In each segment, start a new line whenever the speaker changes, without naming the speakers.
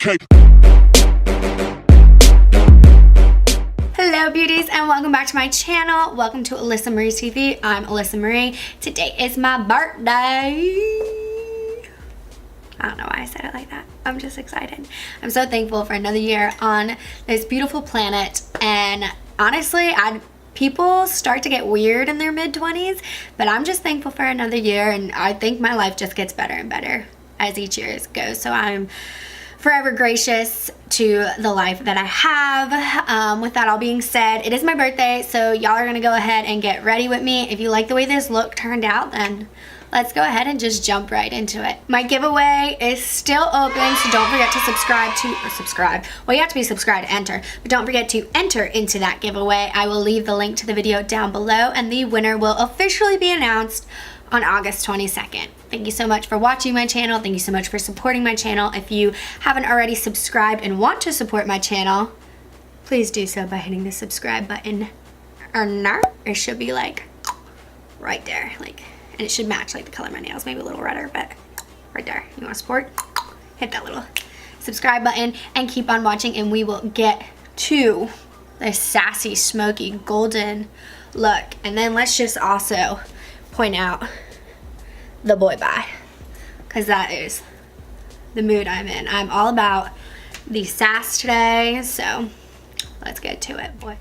Okay.
Hello beauties and welcome back to my channel. Welcome to Alyssa Marie TV. I'm Alyssa Marie. Today is my birthday. I don't know why I said it like that. I'm just excited. I'm so thankful for another year on this beautiful planet. And honestly, people start to get weird in their mid-20s, but I'm just thankful for another year, and I think my life just gets better and better as each year goes. So I'm forever gracious to the life that I have. With that all being said, it is my birthday, so y'all are gonna go ahead and get ready with me. If you like the way this look turned out, then let's go ahead and just jump right into it. My giveaway is still open, so don't forget to subscribe. Well, you have to be subscribed to enter, but don't forget to enter into that giveaway. I will leave the link to the video down below, and the winner will officially be announced on August 22nd. Thank you so much for watching my channel. Thank you so much for supporting my channel. If you haven't already subscribed and want to support my channel, please do so by hitting the subscribe button. It should be like right there, like, and it should match like the color of my nails, maybe a little redder, but right there. You want to support? Hit that little subscribe button and keep on watching, and we will get to the sassy, smoky, golden look. And then let's just also point out the boy bye, because that is the mood I'm in. I'm all about the sass today, so let's get to it, boy.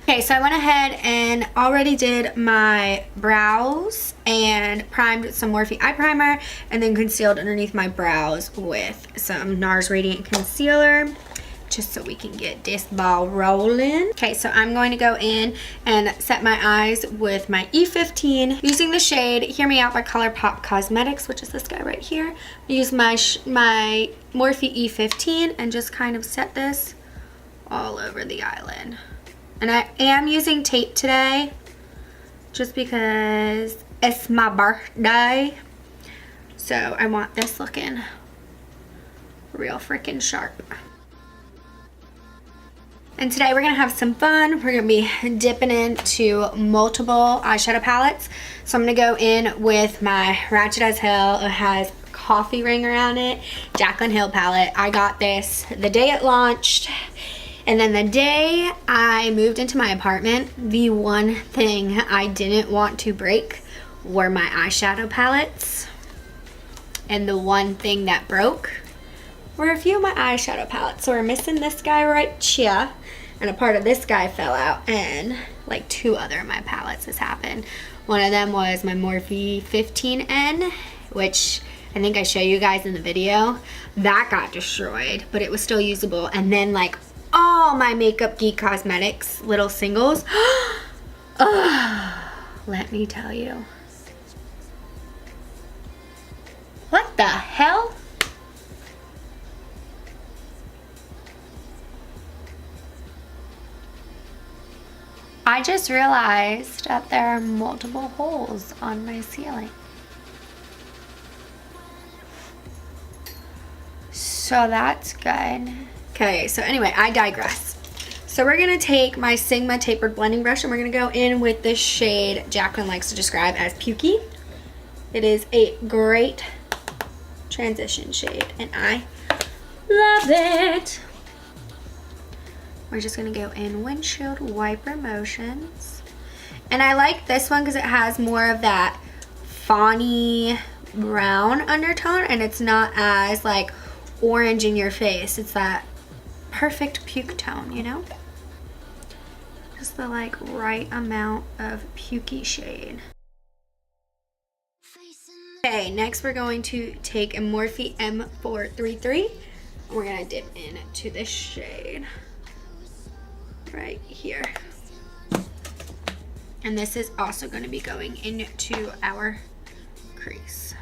Okay, so I went ahead and already did my brows and primed with some Morphe eye primer, and then concealed underneath my brows with some Nars Radiant concealer, just so we can get this ball rolling. Okay, so I'm going to go in and set my eyes with my E15 using the shade Hear Me Out by Colourpop Cosmetics, which is this guy right here. Use my Morphe E15 and just kind of set this all over the eyelid. And I am using tape today just because it's my birthday, so I want this looking real freaking sharp. And today we're gonna have some fun. We're gonna be dipping into multiple eyeshadow palettes. So I'm gonna go in with my Ratchet as Hell. It has coffee ring around it, Jaclyn Hill palette. I got this the day it launched. And then the day I moved into my apartment, the one thing I didn't want to break were my eyeshadow palettes. And the one thing that broke were a few of my eyeshadow palettes. So we're missing this guy right here, and a part of this guy fell out, and like two other of my palettes has happened. One of them was my Morphe 15N, which I think I show you guys in the video. That got destroyed, but it was still usable. And then like all my Makeup Geek Cosmetics little singles. Let me tell you. What the hell? I just realized that there are multiple holes on my ceiling. So that's good. Okay, so anyway, I digress. So we're gonna take my Sigma Tapered blending brush, and we're gonna go in with this shade Jaclyn likes to describe as Pukey. It is a great transition shade, and I love it. We're just gonna go in windshield wiper motions. And I like this one because it has more of that fawny brown undertone, and it's not as like orange in your face. It's that perfect puke tone, you know? Just the like right amount of pukey shade. Okay, next we're going to take a Morphe M433. We're gonna dip into this shade right here. And this is also going to be going into our crease.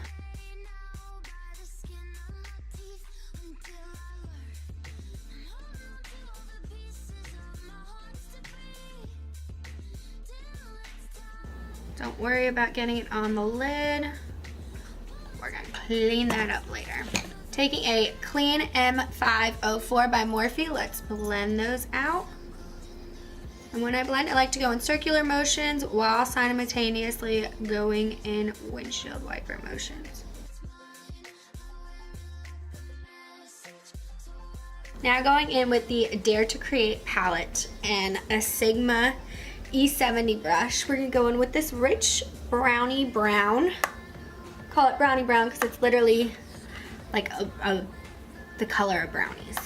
Don't worry about getting it on the lid. We're gonna clean that up later. Taking a clean M504 by Morphe, let's blend those out. And when I blend, I like to go in circular motions while simultaneously going in windshield wiper motions. Now going in with the Dare to Create palette and a Sigma E70 brush. We're gonna go in with this rich brownie brown. Call it brownie brown because it's literally like the color of brownies.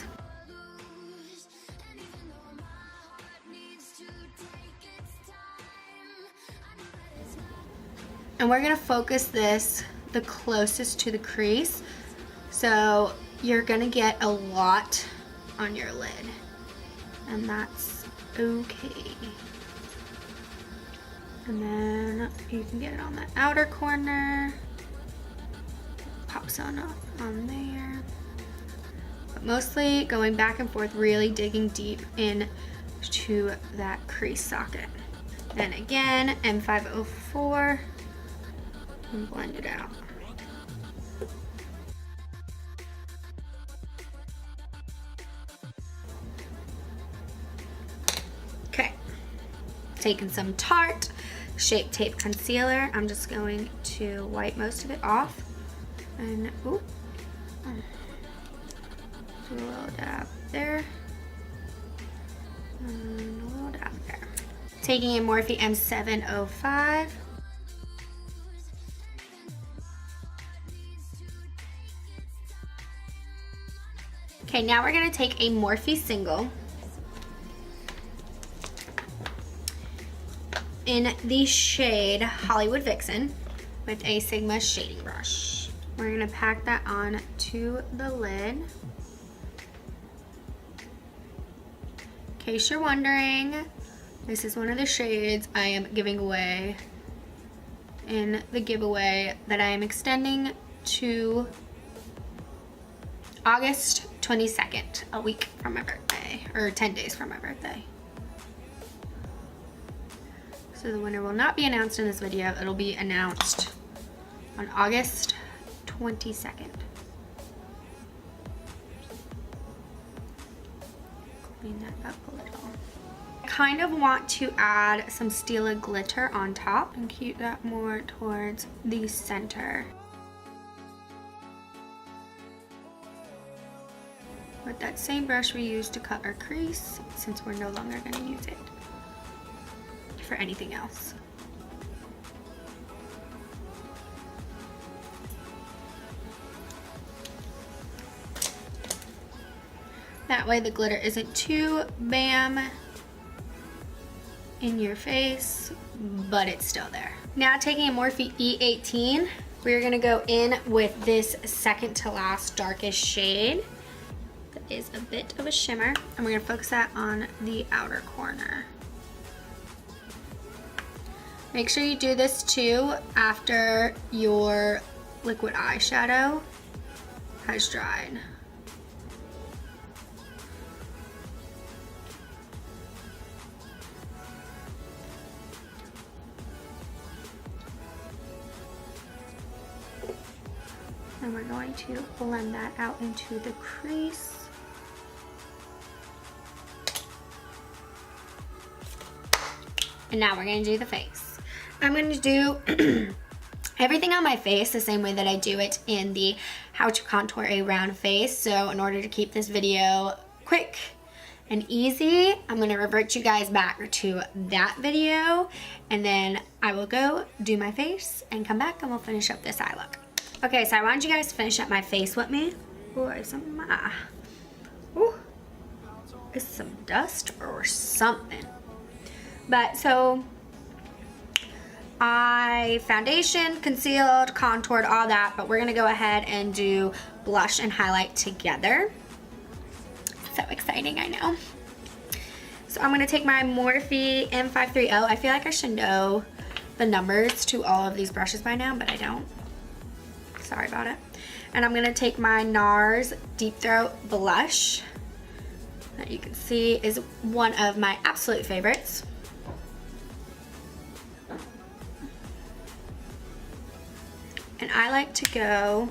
And we're gonna focus this the closest to the crease. So you're gonna get a lot on your lid, and that's okay. And then you can get it on the outer corner. Pop some on there. But mostly going back and forth, really digging deep into that crease socket. Then again, M504, and blend it out. Okay, taking some Tarte Shape Tape Concealer. I'm just going to wipe most of it off. And, ooh, do a little dab there. And a little dab there. Taking in Morphe M705. Okay, now we're gonna take a Morphe single in the shade Hollywood Vixen with a Sigma shading brush. We're gonna pack that on to the lid. In case you're wondering, this is one of the shades I am giving away in the giveaway that I am extending to August 22nd, a week from my birthday, or 10 days from my birthday. So the winner will not be announced in this video. It'll be announced on August 22nd. Clean that up a little. I kind of want to add some Stila glitter on top and keep that more towards the center. With that same brush we used to cut our crease, since we're no longer going to use it for anything else. That way the glitter isn't too bam in your face, but it's still there. Now taking a Morphe E18, we're gonna go in with this second to last darkest shade. That is a bit of a shimmer, and we're gonna focus that on the outer corner. Make sure you do this too after your liquid eyeshadow has dried. And we're going to blend that out into the crease. And now we're gonna do the face. I'm gonna do everything on my face the same way that I do it in the How to Contour a Round Face. So in order to keep this video quick and easy, I'm gonna revert you guys back to that video, and then I will go do my face and come back and we'll finish up this eye look. Okay, so I wanted you guys to finish up my face with me. Ooh, it's some dust or something. But so I foundation, concealed, contoured, all that, but we're gonna go ahead and do blush and highlight together. So exciting, I know. So I'm gonna take my Morphe M530. I feel like I should know the numbers to all of these brushes by now, but I don't. Sorry about it. And I'm gonna take my Nars Deep Throat blush that you can see is one of my absolute favorites. And I like to go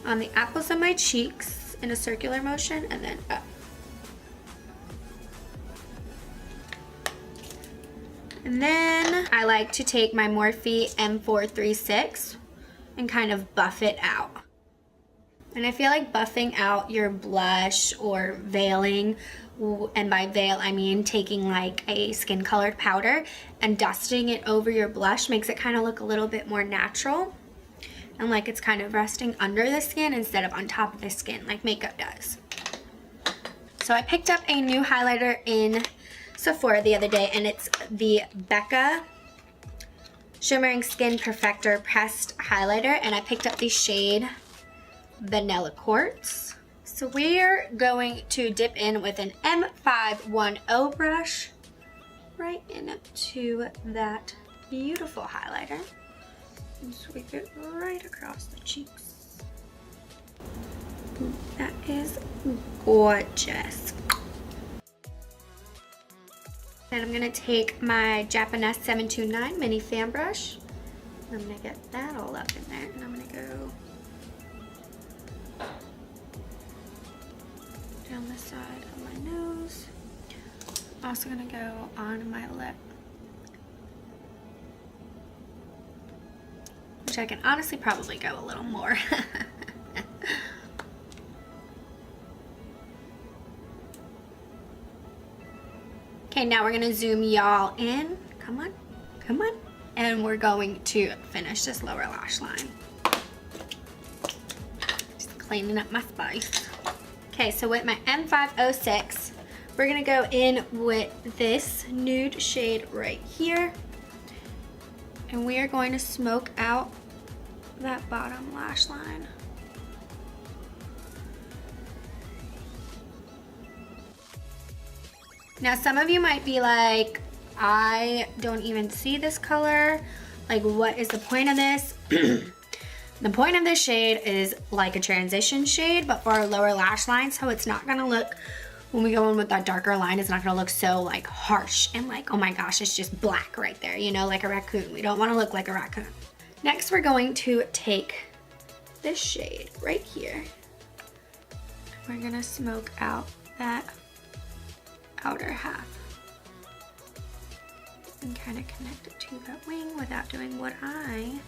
on the apples of my cheeks in a circular motion and then up. And then I like to take my Morphe M436 and kind of buff it out. And I feel like buffing out your blush or veiling, and by veil I mean taking like a skin colored powder and dusting it over your blush makes it kind of look a little bit more natural and like it's kind of resting under the skin instead of on top of the skin like makeup does. So I picked up a new highlighter in Sephora the other day, and it's the Becca Shimmering Skin Perfector Pressed Highlighter, and I picked up the shade Vanilla Quartz. So we're going to dip in with an M510 brush right into that beautiful highlighter and sweep it right across the cheeks. That is gorgeous. And I'm gonna take my Japanese 729 mini fan brush. I'm gonna get that all up in there, and I'm gonna go down the side of my nose. Also gonna go on my lip, which I can honestly probably go a little more. Okay, now we're gonna zoom y'all in. Come on, come on. And we're going to finish this lower lash line. Just cleaning up my space. Okay, so with my M506, we're gonna go in with this nude shade right here. And we are going to smoke out that bottom lash line. Now some of you might be like, I don't even see this color. Like, what is the point of this? The point of this shade is like a transition shade, but for our lower lash line, so it's not gonna look, when we go in with that darker line, it's not gonna look so like harsh and like, oh my gosh, it's just black right there, you know, like a raccoon. We don't wanna look like a raccoon. Next, we're going to take this shade right here. We're gonna smoke out that outer half and kind of connect it to that wing without doing what I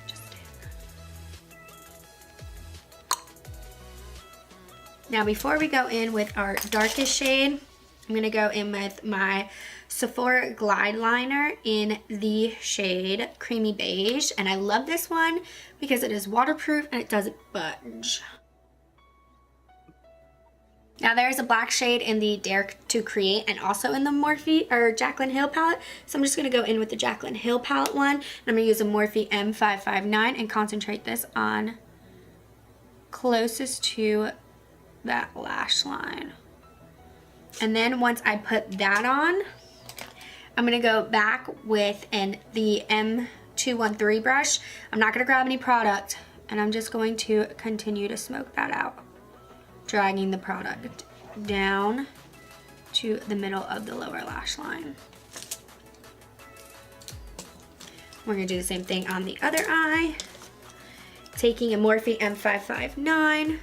just did. Now before we go in with our darkest shade, I'm gonna go in with my Sephora Glide Liner in the shade Creamy Beige, and I love this one because it is waterproof and it doesn't budge. Now there's a black shade in the Dare to Create and also in the Morphe or Jaclyn Hill palette. So I'm just gonna go in with the Jaclyn Hill palette one. And I'm gonna use a Morphe M559 and concentrate this on closest to that lash line. And then once I put that on, I'm gonna go back with the M213 brush. I'm not gonna grab any product, and I'm just going to continue to smoke that out, dragging the product down to the middle of the lower lash line. We're gonna do the same thing on the other eye. Taking a Morphe M559,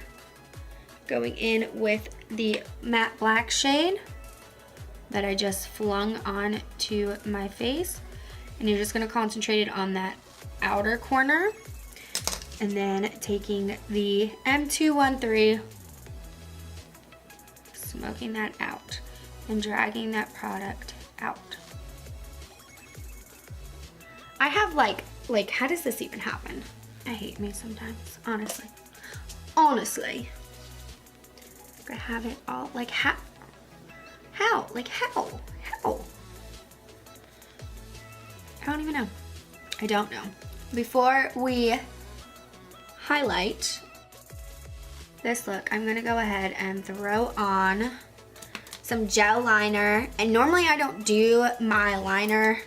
going in with the matte black shade that I just flung on to my face. And you're just gonna concentrate it on that outer corner. And then taking the M213, smoking that out and dragging that product out. I have like how does this even happen? I hate me sometimes, honestly. Honestly. I have it all, like how? Like how? I don't even know. I don't know. Before we highlight this look, I'm gonna go ahead and throw on some gel liner. And normally I don't do my liner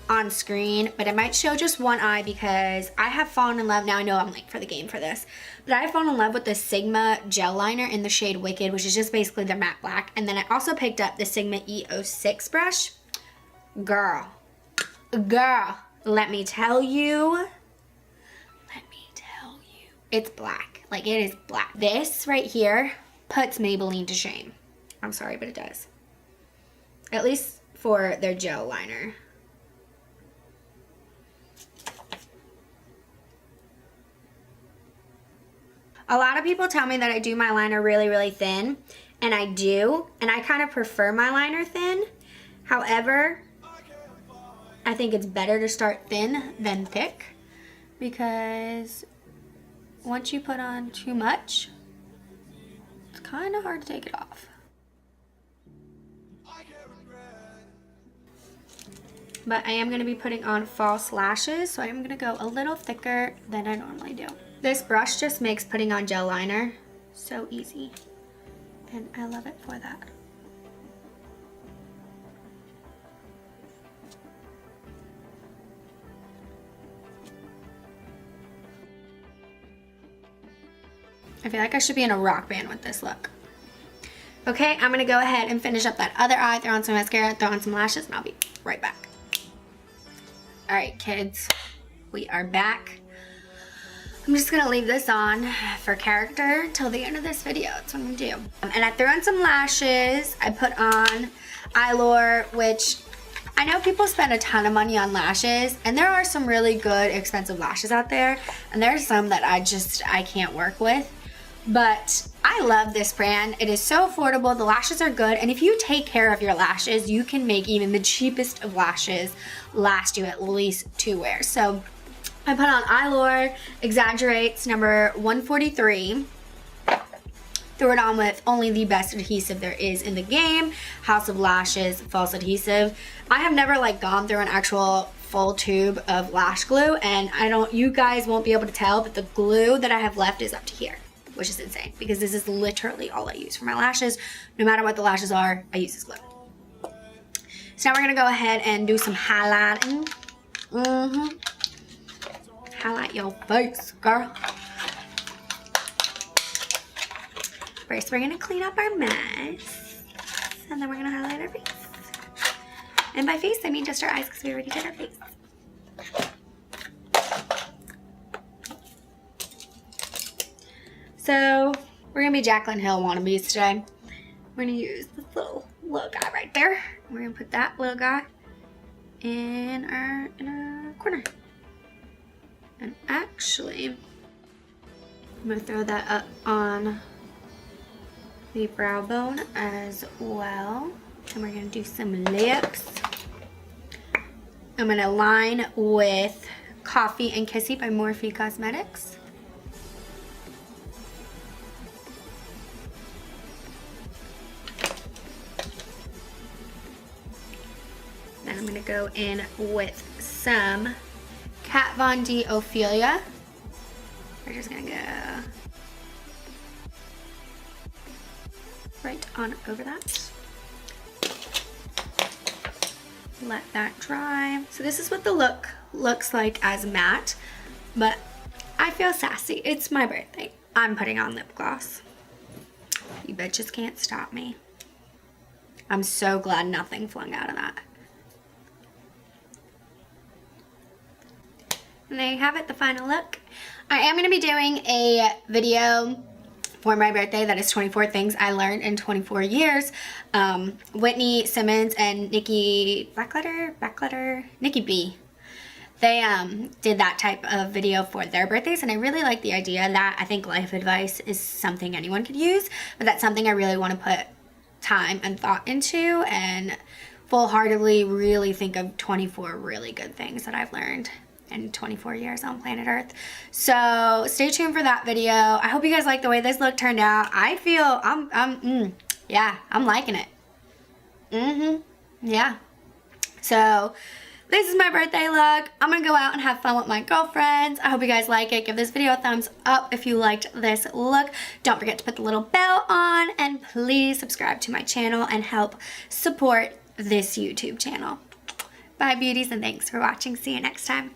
on screen, but I might show just one eye because I have fallen in love. Now I know I'm late for the game for this, but I have fallen in love with the Sigma gel liner in the shade Wicked, which is just basically the matte black. And then I also picked up the Sigma E06 brush. Girl, let me tell you, it's black. Like, it is black. This right here puts Maybelline to shame. I'm sorry, but it does. At least for their gel liner. A lot of people tell me that I do my liner really, really thin, and I do, and I kind of prefer my liner thin. However, I think it's better to start thin than thick, because once you put on too much, it's kind of hard to take it off. But I am going to be putting on false lashes, so I'm going to go a little thicker than I normally do. This brush just makes putting on gel liner so easy, and I love it for that. I feel like I should be in a rock band with this look. Okay, I'm going to go ahead and finish up that other eye, throw on some mascara, throw on some lashes, and I'll be right back. Alright kids, we are back. I'm just gonna leave this on for character till the end of this video. That's what I'm gonna do. And I threw on some lashes. I put on Eyelure, which I know people spend a ton of money on lashes, and there are some really good expensive lashes out there, and there's some that I can't work with. But I love this brand. It is so affordable. The lashes are good. And if you take care of your lashes, you can make even the cheapest of lashes last you at least 2 wears. So I put on Eyelure Exaggerates number 143. Threw it on with only the best adhesive there is in the game, House of Lashes false adhesive. I have never like gone through an actual full tube of lash glue, and you guys won't be able to tell, but the glue that I have left is up to here, which is insane because this is literally all I use for my lashes. No matter what the lashes are, I use this glue. So now we're gonna go ahead and do some highlighting. Highlight your face, girl. First, we're gonna clean up our mess, and then we're gonna highlight our face. And by face, I mean just our eyes, because we already did our face. So we're gonna be Jaclyn Hill wannabes today. We're gonna use this little guy right there. We're gonna put that little guy in our corner. And actually, I'm gonna throw that up on the brow bone as well. And we're gonna do some lips. I'm gonna line with Coffee and Kissy by Morphe Cosmetics. Then I'm gonna go in with some Kat Von D Ophelia. We're just gonna go right on over that. Let that dry. So this is what the look looks like as matte, but I feel sassy. It's my birthday. I'm putting on lip gloss. You bitches can't stop me. I'm so glad nothing flung out of that. And there you have it, the final look. I am going to be doing a video for my birthday that is 24 things I learned in 24 years. Whitney Simmons and Nikki B. They did that type of video for their birthdays, and I really like the idea that I think life advice is something anyone could use, but that's something I really want to put time and thought into and full-heartedly really think of 24 really good things that I've learned in 24 years on planet Earth. So stay tuned for that video. I hope you guys like the way this look turned out. I feel yeah, I'm liking it. Yeah. So this is my birthday look. I'm gonna go out and have fun with my girlfriends. I hope you guys like it. Give this video a thumbs up if you liked this look. Don't forget to put the little bell on, and please subscribe to my channel and help support this YouTube channel. Bye beauties, and thanks for watching. See you next time.